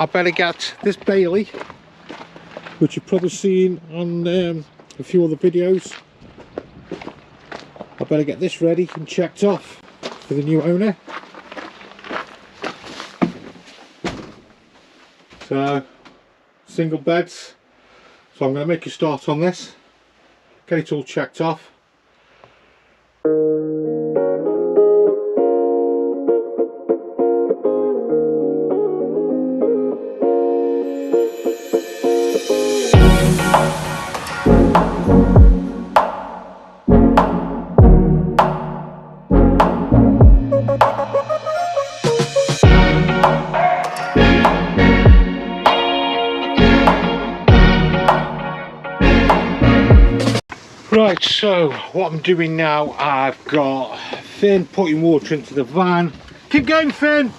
I better get this Bailey, which you've probably seen on a few other videos. I better get this ready and checked off for the new owner. So, single beds. So I'm going to make a start on this, get it all checked off. Right, so what I'm doing now, I've got Finn putting water into the van. Keep going, Finn!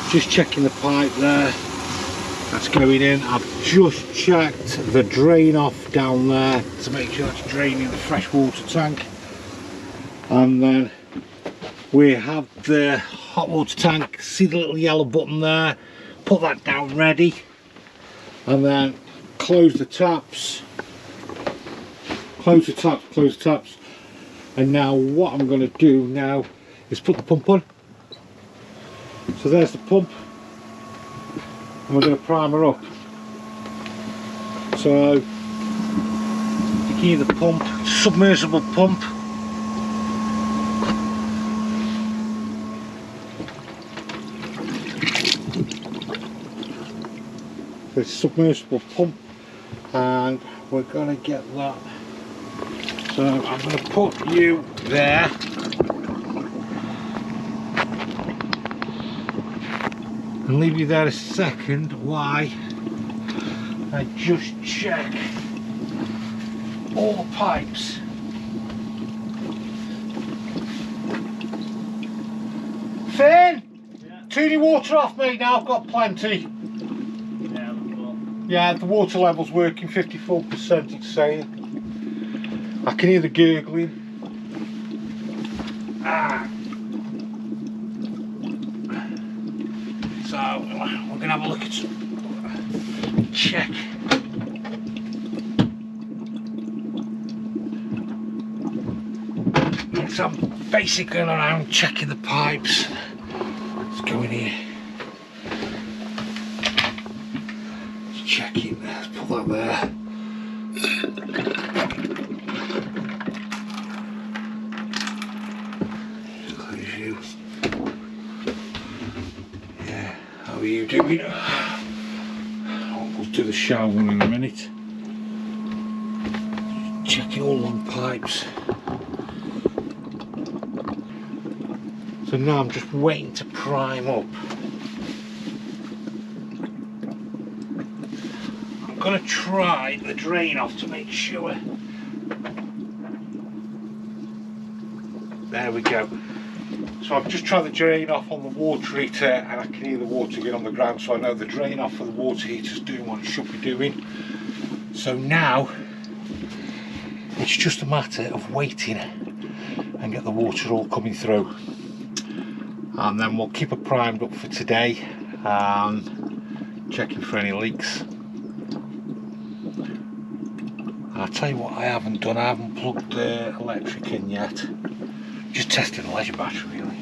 Just checking the pipe there. That's going in. I've just checked the drain off down there to make sure it's draining the fresh water tank. And then we have the hot water tank. See the little yellow button there? Put that down ready. And then close the taps. Close the taps, and now what I'm going to do now is put the pump on. So there's the pump, and we're going to prime her up. So you can hear the pump, submersible pump. The submersible pump, and we're going to get that. So I'm going to put you there, and leave you there a second while I just check all the pipes. Finn! Yeah. Turn your water off, mate, now I've got plenty. Yeah, the water level's working, 54% it's saying. I can hear the gurgling. So we're going to have a look at some, check. So I'm basically going around checking the pipes. Let's go in here. Just checking. Let's put that there. Yeah, how are you doing? We'll do the shower in a minute. Checking all long pipes. So now I'm just waiting to prime up. I'm going to try the drain off to make sure. There we go. So I've just tried the drain off on the water heater, and I can hear the water going on the ground, so I know the drain off for the water heater is doing what it should be doing. So now it's just a matter of waiting and get the water all coming through, and then we'll keep it primed up for today, checking for any leaks. And I'll tell you what I haven't done, I haven't plugged the electric in yet. Just testing the leisure battery really.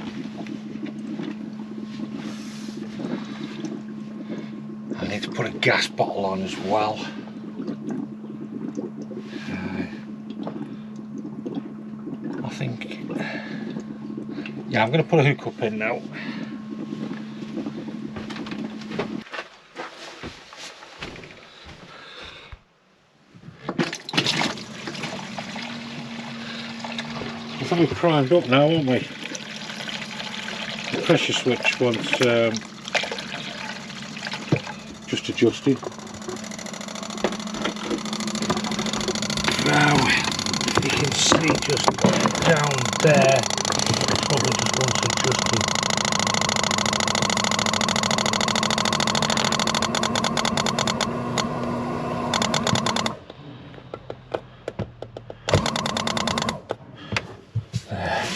I need to put a gas bottle on as well. I think, yeah, I'm going to put a hookup in now. I think we're primed up now, aren't we? The pressure switch wants just adjusting. Now, if you can see just down there, it's probably just wants adjusting.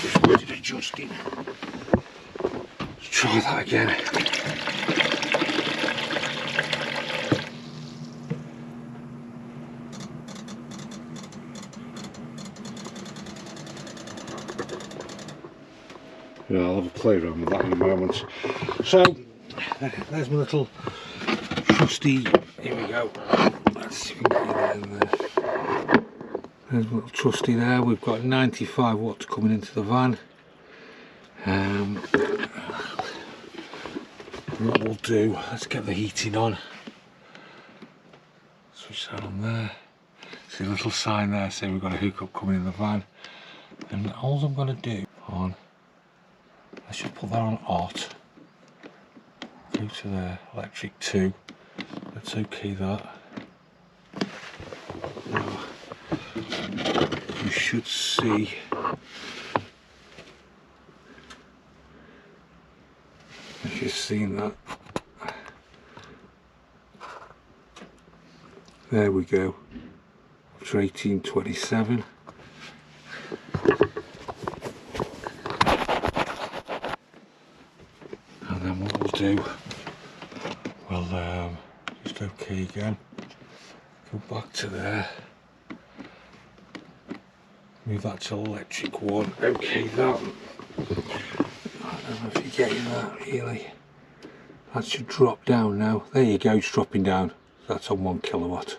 Just wanted adjusting. Let's try that again. Yeah, I'll have a play around with that in a moment. So there's my little trusty. Here we go. Let's see if we can get that in there. There's my little trusty there. We've got 95 watts coming into the van. What we'll do, let's get the heating on. Switch that on there. See a little sign there saying we've got a hookup coming in the van. And all I'm going to do on, I should put that on hot. Go to the electric 2. Let's OK that. Now, you should see if you've seen that. There we go. After 1827. And then what we'll do, we'll just OK again. Go back to there. Move that to electric 1. OK that. I don't know if you're getting that really. That should drop down now. There you go, it's dropping down. That's on 1 kilowatt.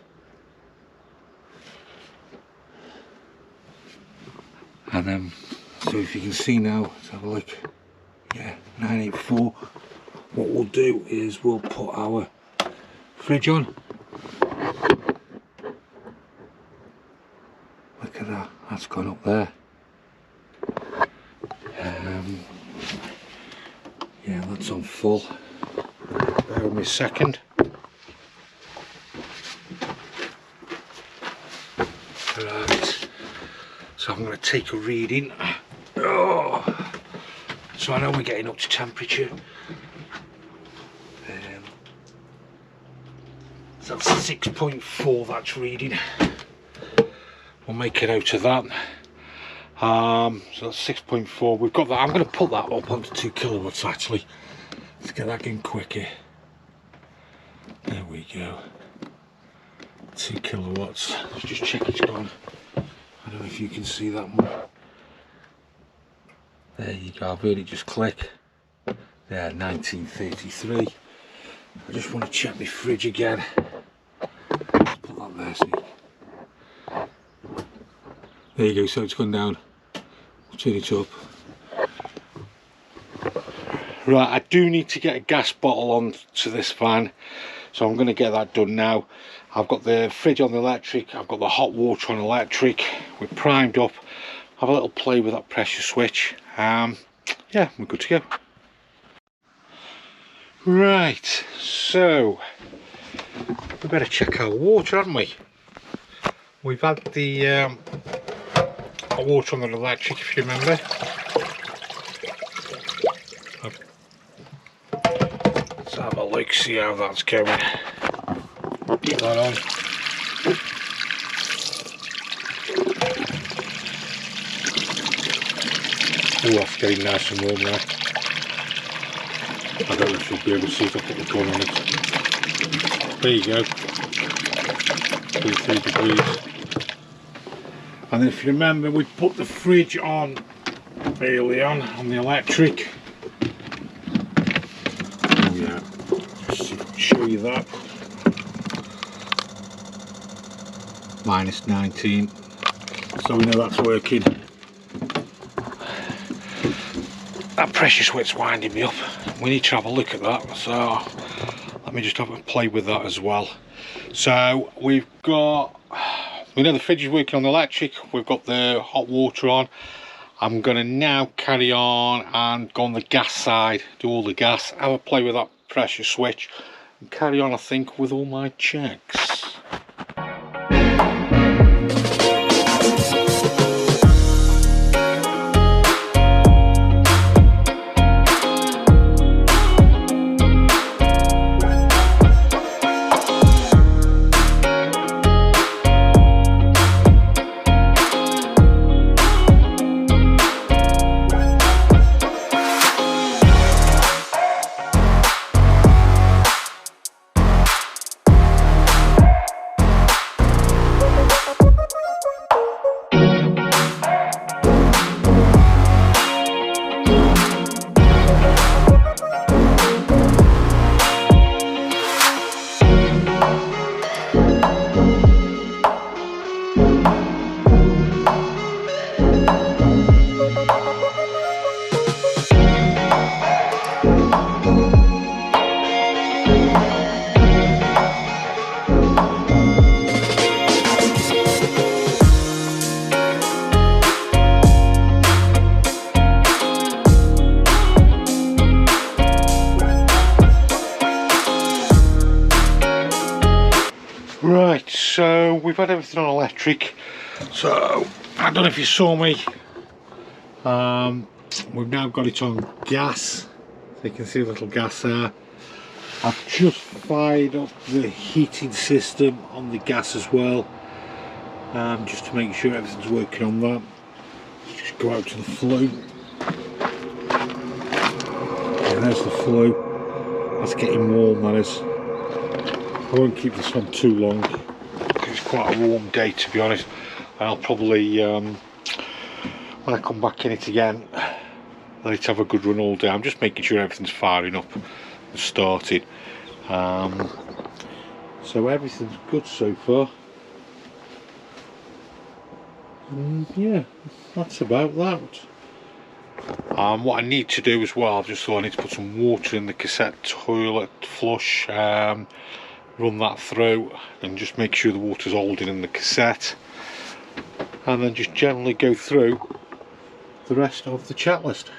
And then, so if you can see now, let's have a look. Yeah, 984. What we'll do is we'll put our fridge on. Look at that, that's gone up there. Yeah, that's on full. Bear with me a second. Right, so I'm going to take a reading. Oh, so I know we're getting up to temperature. So that's 6.4 that's reading. We'll make a note of that. So that's 6.4. We've got that. I'm going to put that up onto 2 kilowatts actually. Let's get that in quicker. There we go. 2 kilowatts. Let's just check it's gone. I don't know if you can see that one. There you go. I've heard it just click. There, 1933. I just want to check my fridge again. Let's put that there. See. There you go. So it's gone down. We'll turn it up. Right, I do need to get a gas bottle on to this van, so I'm going to get that done now. I've got the fridge on the electric, I've got the hot water on electric, we're primed up. Have a little play with that pressure switch. Yeah, we're good to go. Right, so we better check our water, haven't we? We've had the hot water on the electric, if you remember. Let's have a look, see how that's going. Put that on. Oh, that's getting nice and warm now. I don't know if you'll be able to see if I put the gun on it. There you go. 33 degrees. And then if you remember, we put the fridge on early on the electric. Oh yeah, just show you that. -19, so we know that's working. That pressure switch's winding me up. We need to have a look at that, so let me just have a play with that as well. So we've got, we know the fridge is working on the electric, we've got the hot water on. I'm going to now carry on and go on the gas side, do all the gas, have a play with that pressure switch and carry on, I think, with all my checks. so we've had everything on electric. So I don't know if you saw me. We've now got it on gas. So you can see a little gas there. I've just fired up the heating system on the gas as well, just to make sure everything's working on that. Let's just go out to the flue. And there's the flue. That's getting warm, that is. I won't keep this on too long because it's quite a warm day, to be honest. I'll probably, when I come back in it again, let it have a good run all day. I'm just making sure everything's firing up and started. So everything's good so far. And yeah, that's about that. What I need to do as well, I've just thought I need to put some water in the cassette toilet, flush, run that through and just make sure the water's holding in the cassette, and then just generally go through the rest of the checklist.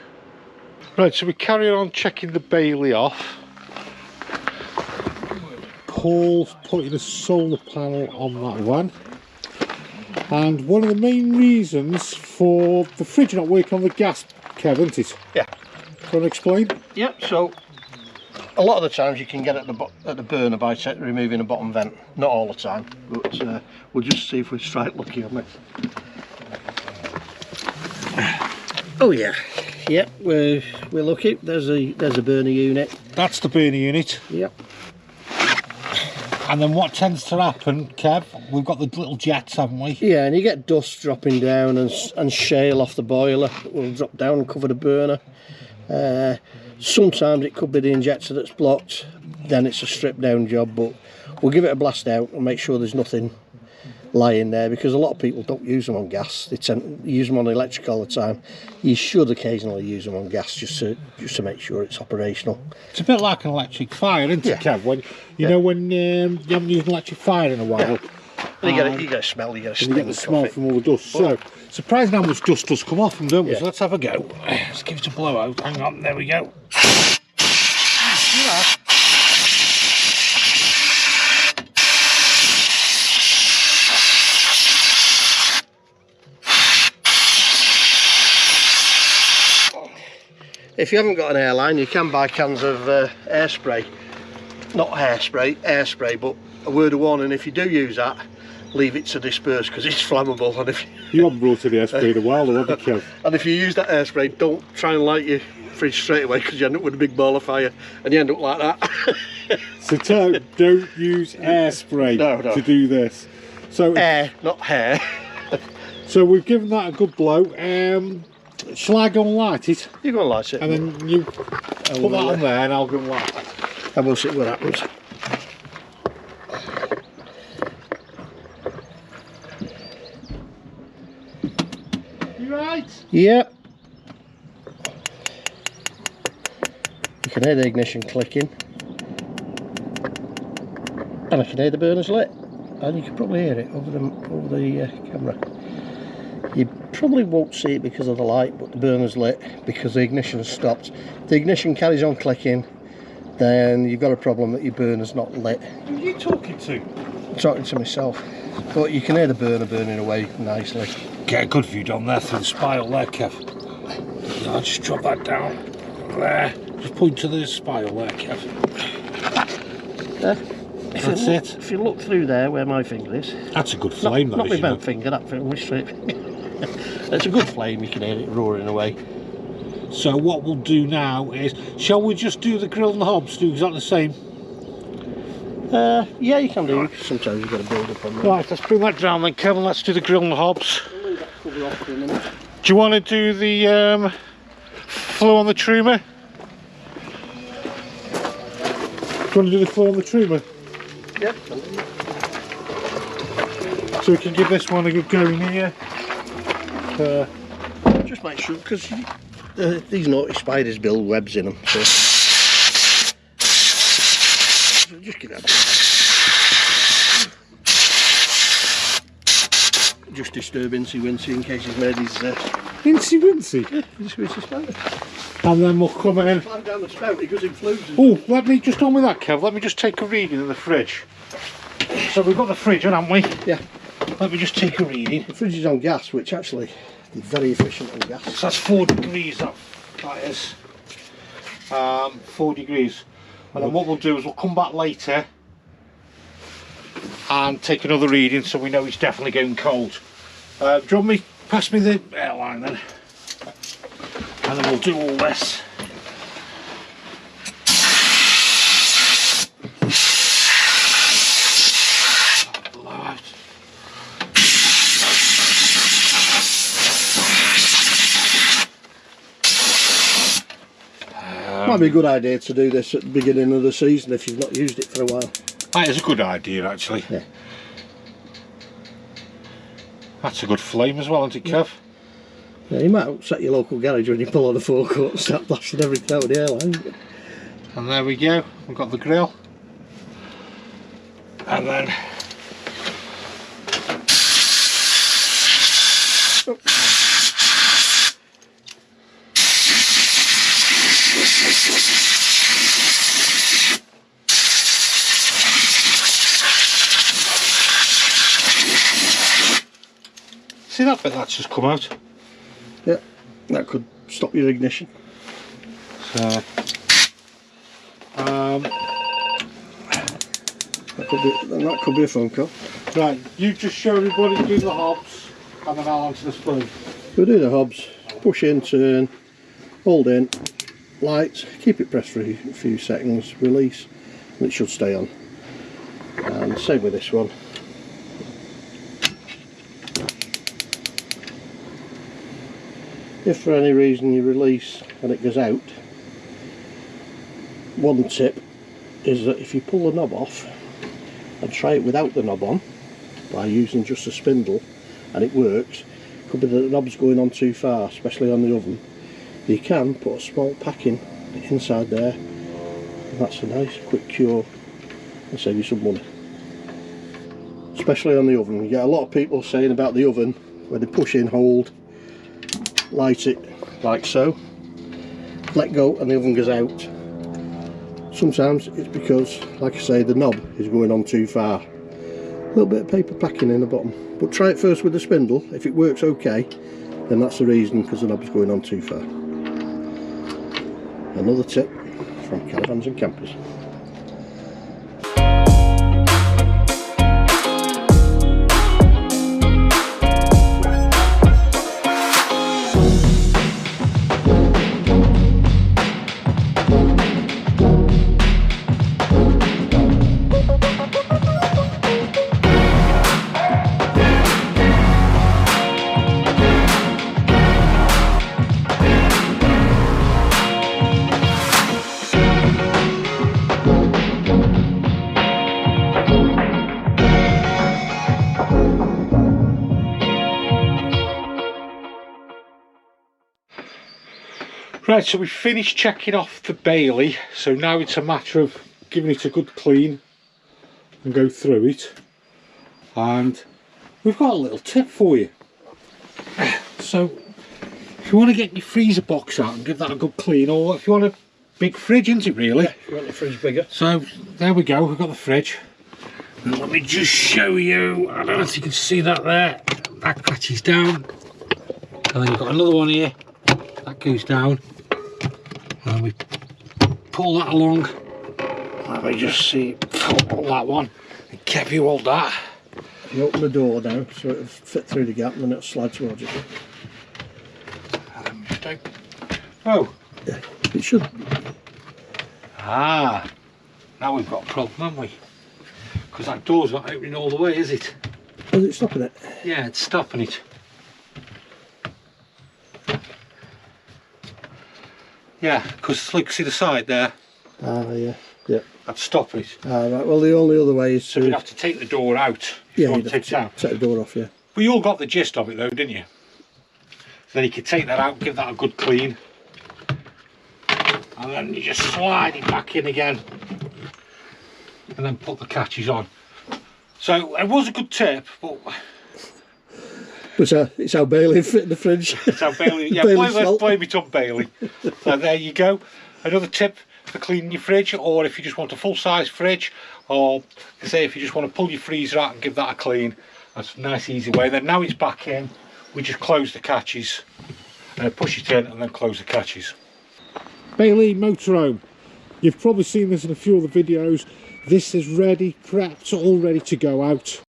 Right, so we carry on checking the Bailey off. Paul's putting a solar panel on that one, and one of the main reasons for the fridge not working on the gas, Kev, isn't it? Yeah. Do you want to explain? Yep, so a lot of the times you can get at the burner by removing a bottom vent. Not all the time, but we'll just see if we strike lucky on it. Oh yeah, yep, we're lucky. There's a burner unit. That's the burner unit. Yep. And then what tends to happen, Kev, we've got the little jets, haven't we? Yeah, and you get dust dropping down and shale off the boiler that will drop down and cover the burner. Sometimes it could be the injector that's blocked, then it's a strip down job, but we'll give it a blast out and make sure there's nothing lying there, because a lot of people don't use them on gas. They tend to use them on electric all the time. You should occasionally use them on gas just to make sure it's operational. It's a bit like an electric fire, isn't it, Kev? When you know when you haven't used an electric fire in a while. Yeah. You get a smell, you get a stink. You get the smell from all the dust. So surprising how much dust does come off them, don't we? So let's have a go. Let's give it a blowout. Hang on, there we go. Yeah. If you haven't got an airline, you can buy cans of air spray. Not hairspray, air spray, but a word of warning, if you do use that, leave it to disperse because it's flammable. And if you haven't brought any air spray in a while, have you, Kev? And if you use that air spray, don't try and light your fridge straight away because you end up with a big ball of fire and you end up like that. So don't use air spray to do this. So air, not hair. So we've given that a good blow. Shall I go and light it? You go and light it. And then you put that on there and I'll go and light it. And we'll see what happens. You right? Yep. You can hear the ignition clicking. And I can hear the burners lit. And you can probably hear it over the camera. You probably won't see it because of the light, but the burner's lit because the ignition has stopped. If the ignition carries on clicking, then you've got a problem that your burner's not lit. Who are you talking to? I'm talking to myself. But you can hear the burner burning away nicely. Get a good view down there through the spiral there, Kev. Yeah, I'll just drop that down there. Just point to the spiral there, Kev. There. That's it. If you look through there where my finger is. That's a good flame, not my bent finger, that my straight finger. It's a good flame, you can hear it roaring away. So what we'll do now is, shall we just do the grill and the hobs, do exactly the same? Yeah, you can do. Sometimes you've got to build up on that. Right, let's bring that down then, Kevin. Let's do the grill and the hobs. We'll leave that cover off for a minute. Do you want to do the flow on the troomer? Do you want to do the flow on the troomer? Yep. So we can give this one a good go in here. Just make sure, because these naughty spiders build webs in them. So just give that. Just disturb Incy Wincy in case he's made his. Incy Wincy? Yeah, Incy Wincy spider. And then we'll come in. Climb down the spout, it goes in flues. Oh, let me just on with that, Kev. Let me just take a reading in the fridge. so we've got the fridge on, haven't we? Yeah. Let me just take a reading. The fridge is on gas, which actually is very efficient on gas. So that's 4 degrees, that is. 4 degrees. And then what we'll do is we'll come back later and take another reading so we know it's definitely going cold. Do you want me to pass me the airline then? And then we'll do all this. Might be a good idea to do this at the beginning of the season if you've not used it for a while. That is a good idea, actually. Yeah. That's a good flame as well, isn't it, Kev? Yeah, you might upset your local garage when you pull on the forecourt and start blasting everything out with the airline. And there we go, we've got the grill. And then see that bit that's just come out? Yeah, that could stop your ignition. So, that could be a phone call. right, you just show everybody to do the hobs and then I'll answer the spoon. We'll do the hobs, push in, turn, hold in, light, keep it pressed for a few seconds, release, and it should stay on. And same with this one. If for any reason you release and it goes out, one tip is that if you pull the knob off and try it without the knob on by using just a spindle and it works, it could be that the knob's going on too far, especially on the oven. You can put a small packing inside there and that's a nice quick cure and save you some money. Especially on the oven. You get a lot of people saying about the oven where they push in, hold, light it like so, let go and the oven goes out. Sometimes it's because, like I say, the knob is going on too far. A little bit of paper packing in the bottom, but try it first with the spindle. If it works okay, then that's the reason, because the knob is going on too far. Another tip from Caravans and Campers. Right, so we finished checking off the Bailey, so now it's a matter of giving it a good clean and go through it. And we've got a little tip for you. So if you want to get your freezer box out and give that a good clean, or if you want a big fridge, isn't it really? Yeah, you want the fridge bigger. So there we go, we've got the fridge. And let me just show you, I don't know if you can see that there, that catches down. And then you've got another one here, that goes down. And we pull that along. Let me just see, pull that one. And Kev, you hold that. You open the door now so it'll fit through the gap and then it'll slide towards you. And then just open. Oh. Yeah, it should. Ah, now we've got a problem, haven't we? Because that door's not opening all the way, is it? Is it stopping it? Yeah, it's stopping it. Yeah, because look, see the side there? Ah, yeah, yeah. That's stopping it. Ah, right, well the only other way is So to... you'd have to take the door out. Yeah, you'd take it out. Take the door off, yeah. Well, you all got the gist of it though, didn't you? So then you could take that out, give that a good clean. And then you just slide it back in again. And then put the catches on. So it was a good tip, but... It's how Bailey fit in the fridge. It's how Bailey... Yeah, Bailey's let's fault. blame it on Bailey. So there you go. Another tip for cleaning your fridge, or if you just want a full-size fridge, or say if you just want to pull your freezer out and give that a clean. That's a nice easy way. Then now it's back in, we just close the catches, push it in and then close the catches. Bailey Motorhome. You've probably seen this in a few other videos. This is ready, prepped, all ready to go out.